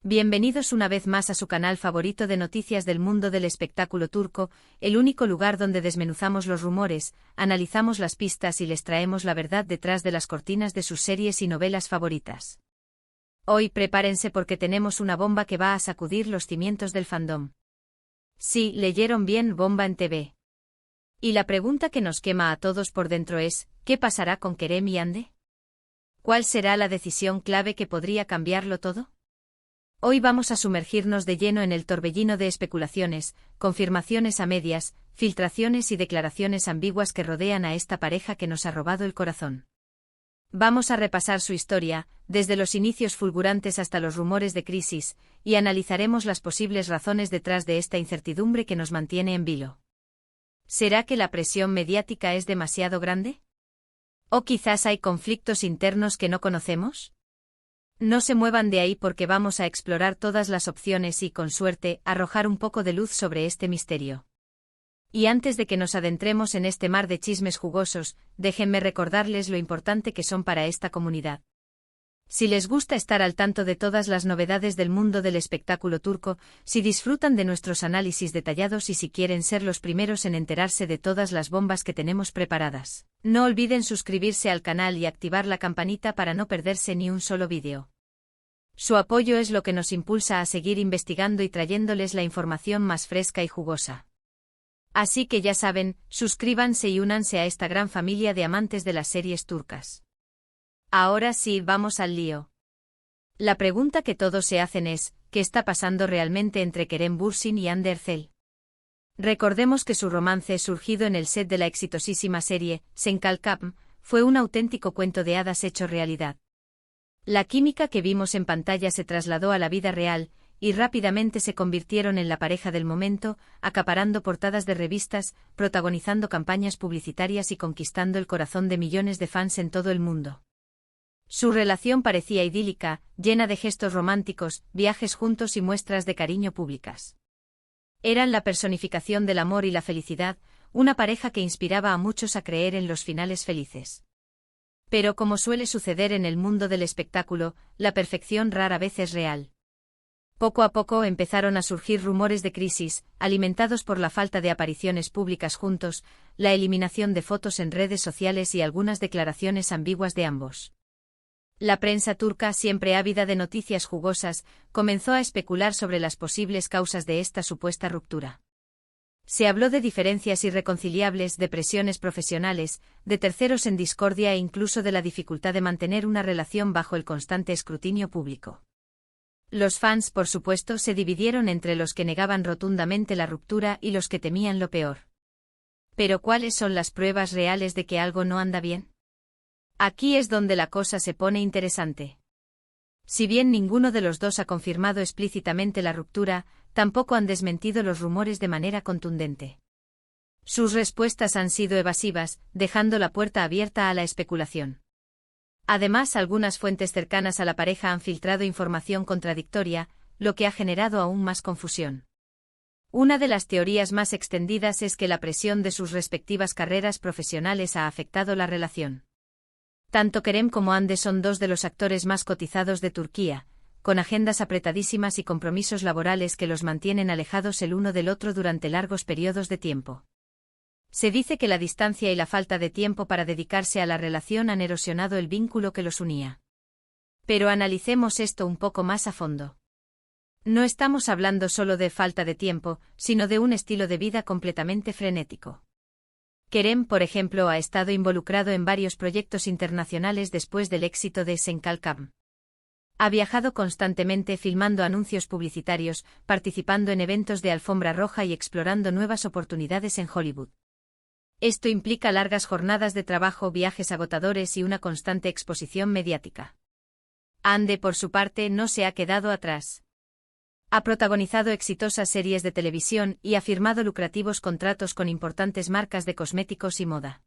Bienvenidos una vez más a su canal favorito de noticias del mundo del espectáculo turco, el único lugar donde desmenuzamos los rumores, analizamos las pistas y les traemos la verdad detrás de las cortinas de sus series y novelas favoritas. Hoy prepárense porque tenemos una bomba que va a sacudir los cimientos del fandom. Sí, leyeron bien, bomba en TV. Y la pregunta que nos quema a todos por dentro es, ¿qué pasará con Kerem y Hande? ¿Cuál será la decisión clave que podría cambiarlo todo? Hoy vamos a sumergirnos de lleno en el torbellino de especulaciones, confirmaciones a medias, filtraciones y declaraciones ambiguas que rodean a esta pareja que nos ha robado el corazón. Vamos a repasar su historia, desde los inicios fulgurantes hasta los rumores de crisis, y analizaremos las posibles razones detrás de esta incertidumbre que nos mantiene en vilo. ¿Será que la presión mediática es demasiado grande? ¿O quizás hay conflictos internos que no conocemos? No se muevan de ahí porque vamos a explorar todas las opciones y, con suerte, arrojar un poco de luz sobre este misterio. Y antes de que nos adentremos en este mar de chismes jugosos, déjenme recordarles lo importante que son para esta comunidad. Si les gusta estar al tanto de todas las novedades del mundo del espectáculo turco, si disfrutan de nuestros análisis detallados y si quieren ser los primeros en enterarse de todas las bombas que tenemos preparadas, no olviden suscribirse al canal y activar la campanita para no perderse ni un solo vídeo. Su apoyo es lo que nos impulsa a seguir investigando y trayéndoles la información más fresca y jugosa. Así que ya saben, suscríbanse y únanse a esta gran familia de amantes de las series turcas. Ahora sí, vamos al lío. La pregunta que todos se hacen es, ¿qué está pasando realmente entre Kerem Bürsin y Hande Erçel? Recordemos que su romance surgido en el set de la exitosísima serie, Sen Kalkam, fue un auténtico cuento de hadas hecho realidad. La química que vimos en pantalla se trasladó a la vida real, y rápidamente se convirtieron en la pareja del momento, acaparando portadas de revistas, protagonizando campañas publicitarias y conquistando el corazón de millones de fans en todo el mundo. Su relación parecía idílica, llena de gestos románticos, viajes juntos y muestras de cariño públicas. Eran la personificación del amor y la felicidad, una pareja que inspiraba a muchos a creer en los finales felices. Pero como suele suceder en el mundo del espectáculo, la perfección rara vez es real. Poco a poco empezaron a surgir rumores de crisis, alimentados por la falta de apariciones públicas juntos, la eliminación de fotos en redes sociales y algunas declaraciones ambiguas de ambos. La prensa turca, siempre ávida de noticias jugosas, comenzó a especular sobre las posibles causas de esta supuesta ruptura. Se habló de diferencias irreconciliables, de presiones profesionales, de terceros en discordia e incluso de la dificultad de mantener una relación bajo el constante escrutinio público. Los fans, por supuesto, se dividieron entre los que negaban rotundamente la ruptura y los que temían lo peor. Pero ¿cuáles son las pruebas reales de que algo no anda bien? Aquí es donde la cosa se pone interesante. Si bien ninguno de los dos ha confirmado explícitamente la ruptura, tampoco han desmentido los rumores de manera contundente. Sus respuestas han sido evasivas, dejando la puerta abierta a la especulación. Además, algunas fuentes cercanas a la pareja han filtrado información contradictoria, lo que ha generado aún más confusión. Una de las teorías más extendidas es que la presión de sus respectivas carreras profesionales ha afectado la relación. Tanto Kerem como Hande son dos de los actores más cotizados de Turquía, con agendas apretadísimas y compromisos laborales que los mantienen alejados el uno del otro durante largos periodos de tiempo. Se dice que la distancia y la falta de tiempo para dedicarse a la relación han erosionado el vínculo que los unía. Pero analicemos esto un poco más a fondo. No estamos hablando solo de falta de tiempo, sino de un estilo de vida completamente frenético. Kerem, por ejemplo, ha estado involucrado en varios proyectos internacionales después del éxito de Sen Kalkam. Ha viajado constantemente filmando anuncios publicitarios, participando en eventos de alfombra roja y explorando nuevas oportunidades en Hollywood. Esto implica largas jornadas de trabajo, viajes agotadores y una constante exposición mediática. Hande, por su parte, no se ha quedado atrás. Ha protagonizado exitosas series de televisión y ha firmado lucrativos contratos con importantes marcas de cosméticos y moda.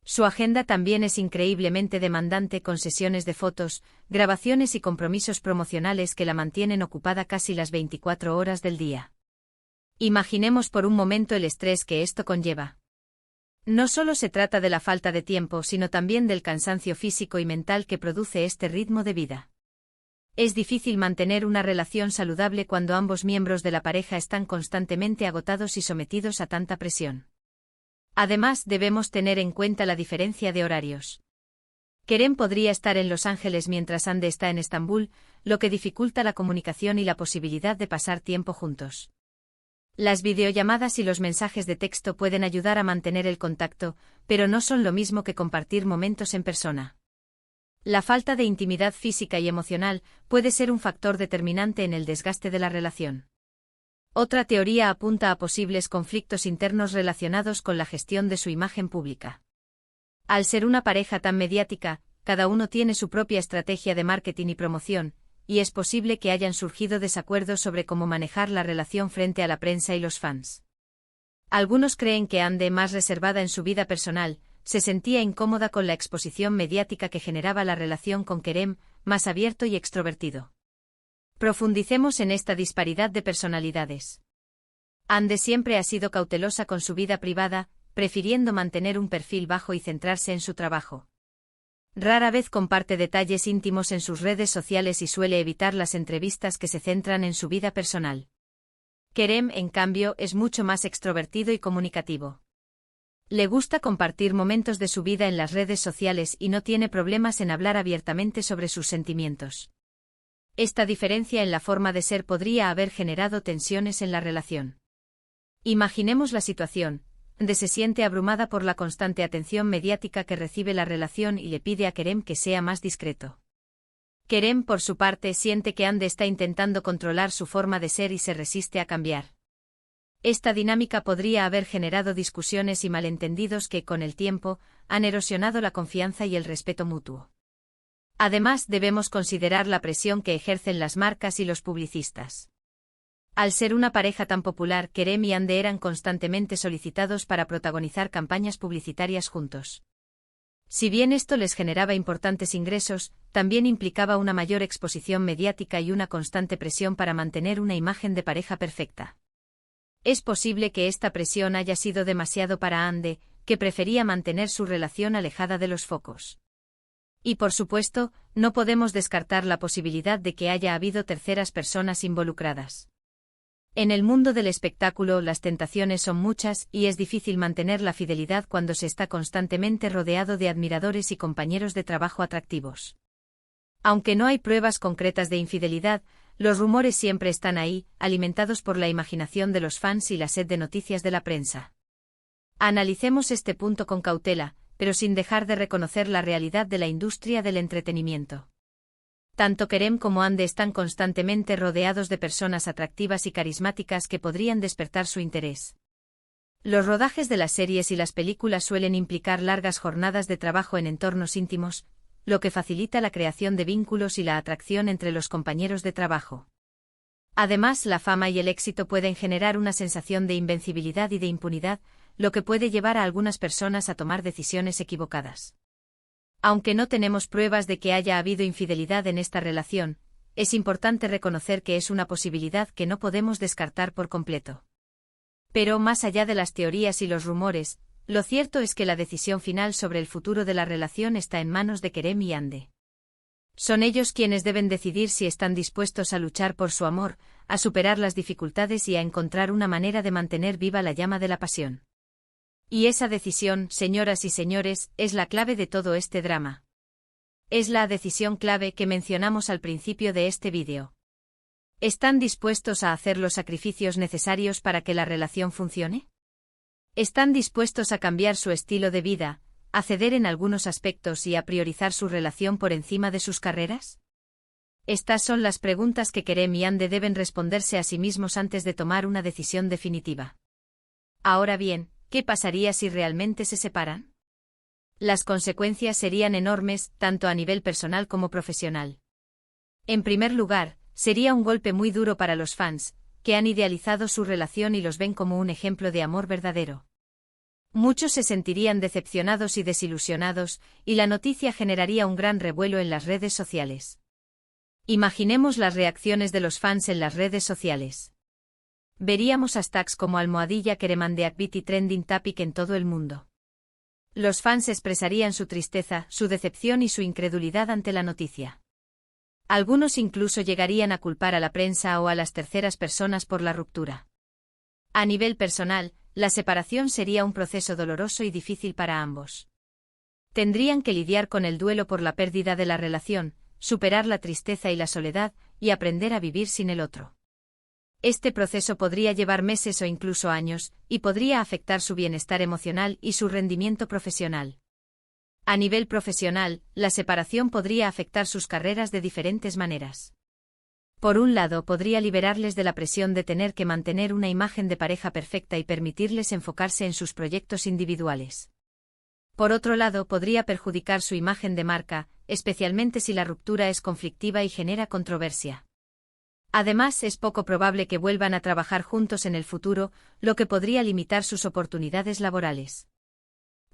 Su agenda también es increíblemente demandante, con sesiones de fotos, grabaciones y compromisos promocionales que la mantienen ocupada casi las 24 horas del día. Imaginemos por un momento el estrés que esto conlleva. No solo se trata de la falta de tiempo, sino también del cansancio físico y mental que produce este ritmo de vida. Es difícil mantener una relación saludable cuando ambos miembros de la pareja están constantemente agotados y sometidos a tanta presión. Además, debemos tener en cuenta la diferencia de horarios. Kerem podría estar en Los Ángeles mientras Hande está en Estambul, lo que dificulta la comunicación y la posibilidad de pasar tiempo juntos. Las videollamadas y los mensajes de texto pueden ayudar a mantener el contacto, pero no son lo mismo que compartir momentos en persona. La falta de intimidad física y emocional puede ser un factor determinante en el desgaste de la relación. Otra teoría apunta a posibles conflictos internos relacionados con la gestión de su imagen pública. Al ser una pareja tan mediática, cada uno tiene su propia estrategia de marketing y promoción, y es posible que hayan surgido desacuerdos sobre cómo manejar la relación frente a la prensa y los fans. Algunos creen que Hande, más reservada en su vida personal, se sentía incómoda con la exposición mediática que generaba la relación con Kerem, más abierto y extrovertido. Profundicemos en esta disparidad de personalidades. Hande siempre ha sido cautelosa con su vida privada, prefiriendo mantener un perfil bajo y centrarse en su trabajo. Rara vez comparte detalles íntimos en sus redes sociales y suele evitar las entrevistas que se centran en su vida personal. Kerem, en cambio, es mucho más extrovertido y comunicativo. Le gusta compartir momentos de su vida en las redes sociales y no tiene problemas en hablar abiertamente sobre sus sentimientos. Esta diferencia en la forma de ser podría haber generado tensiones en la relación. Imaginemos la situación. Hande se siente abrumada por la constante atención mediática que recibe la relación y le pide a Kerem que sea más discreto. Kerem, por su parte, siente que Hande está intentando controlar su forma de ser y se resiste a cambiar. Esta dinámica podría haber generado discusiones y malentendidos que, con el tiempo, han erosionado la confianza y el respeto mutuo. Además, debemos considerar la presión que ejercen las marcas y los publicistas. Al ser una pareja tan popular, Kerem y Hande eran constantemente solicitados para protagonizar campañas publicitarias juntos. Si bien esto les generaba importantes ingresos, también implicaba una mayor exposición mediática y una constante presión para mantener una imagen de pareja perfecta. Es posible que esta presión haya sido demasiado para Hande, que prefería mantener su relación alejada de los focos. Y por supuesto, no podemos descartar la posibilidad de que haya habido terceras personas involucradas. En el mundo del espectáculo las tentaciones son muchas y es difícil mantener la fidelidad cuando se está constantemente rodeado de admiradores y compañeros de trabajo atractivos. Aunque no hay pruebas concretas de infidelidad, los rumores siempre están ahí, alimentados por la imaginación de los fans y la sed de noticias de la prensa. Analicemos este punto con cautela, pero sin dejar de reconocer la realidad de la industria del entretenimiento. Tanto Kerem como Hande están constantemente rodeados de personas atractivas y carismáticas que podrían despertar su interés. Los rodajes de las series y las películas suelen implicar largas jornadas de trabajo en entornos íntimos, lo que facilita la creación de vínculos y la atracción entre los compañeros de trabajo. Además, la fama y el éxito pueden generar una sensación de invencibilidad y de impunidad, lo que puede llevar a algunas personas a tomar decisiones equivocadas. Aunque no tenemos pruebas de que haya habido infidelidad en esta relación, es importante reconocer que es una posibilidad que no podemos descartar por completo. Pero más allá de las teorías y los rumores, lo cierto es que la decisión final sobre el futuro de la relación está en manos de Kerem y Hande. Son ellos quienes deben decidir si están dispuestos a luchar por su amor, a superar las dificultades y a encontrar una manera de mantener viva la llama de la pasión. Y esa decisión, señoras y señores, es la clave de todo este drama. Es la decisión clave que mencionamos al principio de este vídeo. ¿Están dispuestos a hacer los sacrificios necesarios para que la relación funcione? ¿Están dispuestos a cambiar su estilo de vida, a ceder en algunos aspectos y a priorizar su relación por encima de sus carreras? Estas son las preguntas que Kerem y Hande deben responderse a sí mismos antes de tomar una decisión definitiva. Ahora bien, ¿qué pasaría si realmente se separan? Las consecuencias serían enormes, tanto a nivel personal como profesional. En primer lugar, sería un golpe muy duro para los fans, que han idealizado su relación y los ven como un ejemplo de amor verdadero. Muchos se sentirían decepcionados y desilusionados, y la noticia generaría un gran revuelo en las redes sociales. Imaginemos las reacciones de los fans en las redes sociales. Veríamos hashtags como #KeremHandeActivity trending topic en todo el mundo. Los fans expresarían su tristeza, su decepción y su incredulidad ante la noticia. Algunos incluso llegarían a culpar a la prensa o a las terceras personas por la ruptura. A nivel personal, la separación sería un proceso doloroso y difícil para ambos. Tendrían que lidiar con el duelo por la pérdida de la relación, superar la tristeza y la soledad, y aprender a vivir sin el otro. Este proceso podría llevar meses o incluso años, y podría afectar su bienestar emocional y su rendimiento profesional. A nivel profesional, la separación podría afectar sus carreras de diferentes maneras. Por un lado, podría liberarles de la presión de tener que mantener una imagen de pareja perfecta y permitirles enfocarse en sus proyectos individuales. Por otro lado, podría perjudicar su imagen de marca, especialmente si la ruptura es conflictiva y genera controversia. Además, es poco probable que vuelvan a trabajar juntos en el futuro, lo que podría limitar sus oportunidades laborales.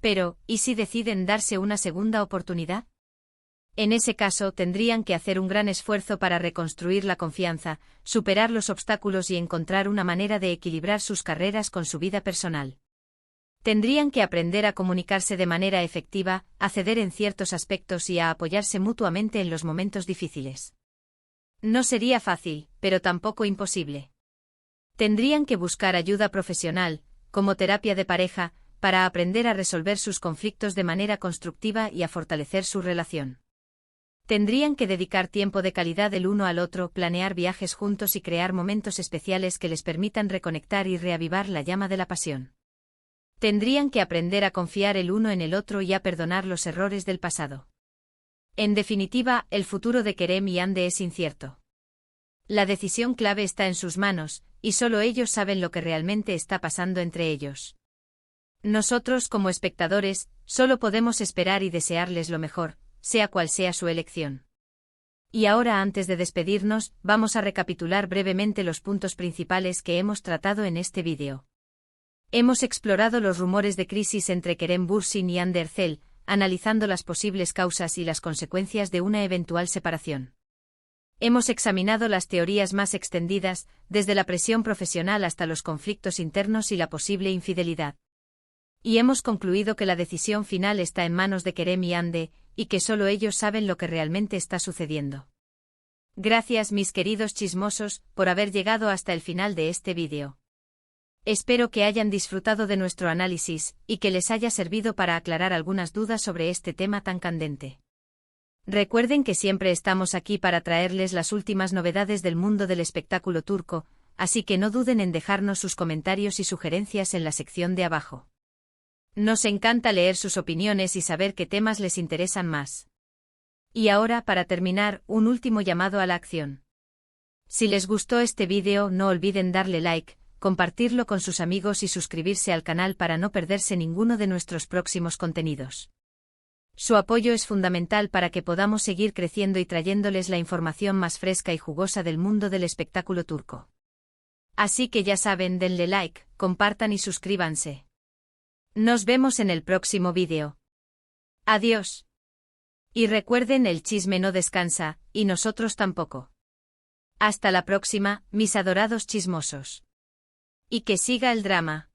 Pero, ¿y si deciden darse una segunda oportunidad? En ese caso, tendrían que hacer un gran esfuerzo para reconstruir la confianza, superar los obstáculos y encontrar una manera de equilibrar sus carreras con su vida personal. Tendrían que aprender a comunicarse de manera efectiva, a ceder en ciertos aspectos y a apoyarse mutuamente en los momentos difíciles. No sería fácil, pero tampoco imposible. Tendrían que buscar ayuda profesional, como terapia de pareja, para aprender a resolver sus conflictos de manera constructiva y a fortalecer su relación. Tendrían que dedicar tiempo de calidad el uno al otro, planear viajes juntos y crear momentos especiales que les permitan reconectar y reavivar la llama de la pasión. Tendrían que aprender a confiar el uno en el otro y a perdonar los errores del pasado. En definitiva, el futuro de Kerem y Hande es incierto. La decisión clave está en sus manos, y solo ellos saben lo que realmente está pasando entre ellos. Nosotros, como espectadores, solo podemos esperar y desearles lo mejor, sea cual sea su elección. Y ahora, antes de despedirnos, vamos a recapitular brevemente los puntos principales que hemos tratado en este vídeo. Hemos explorado los rumores de crisis entre Kerem Bürsin y Hande Erçel, analizando las posibles causas y las consecuencias de una eventual separación. Hemos examinado las teorías más extendidas, desde la presión profesional hasta los conflictos internos y la posible infidelidad. Y hemos concluido que la decisión final está en manos de Kerem y Hande, y que solo ellos saben lo que realmente está sucediendo. Gracias, mis queridos chismosos, por haber llegado hasta el final de este vídeo. Espero que hayan disfrutado de nuestro análisis, y que les haya servido para aclarar algunas dudas sobre este tema tan candente. Recuerden que siempre estamos aquí para traerles las últimas novedades del mundo del espectáculo turco, así que no duden en dejarnos sus comentarios y sugerencias en la sección de abajo. Nos encanta leer sus opiniones y saber qué temas les interesan más. Y ahora, para terminar, un último llamado a la acción. Si les gustó este vídeo, no olviden darle like, compartirlo con sus amigos y suscribirse al canal para no perderse ninguno de nuestros próximos contenidos. Su apoyo es fundamental para que podamos seguir creciendo y trayéndoles la información más fresca y jugosa del mundo del espectáculo turco. Así que ya saben, denle like, compartan y suscríbanse. Nos vemos en el próximo vídeo. Adiós. Y recuerden, el chisme no descansa, y nosotros tampoco. Hasta la próxima, mis adorados chismosos. Y que siga el drama.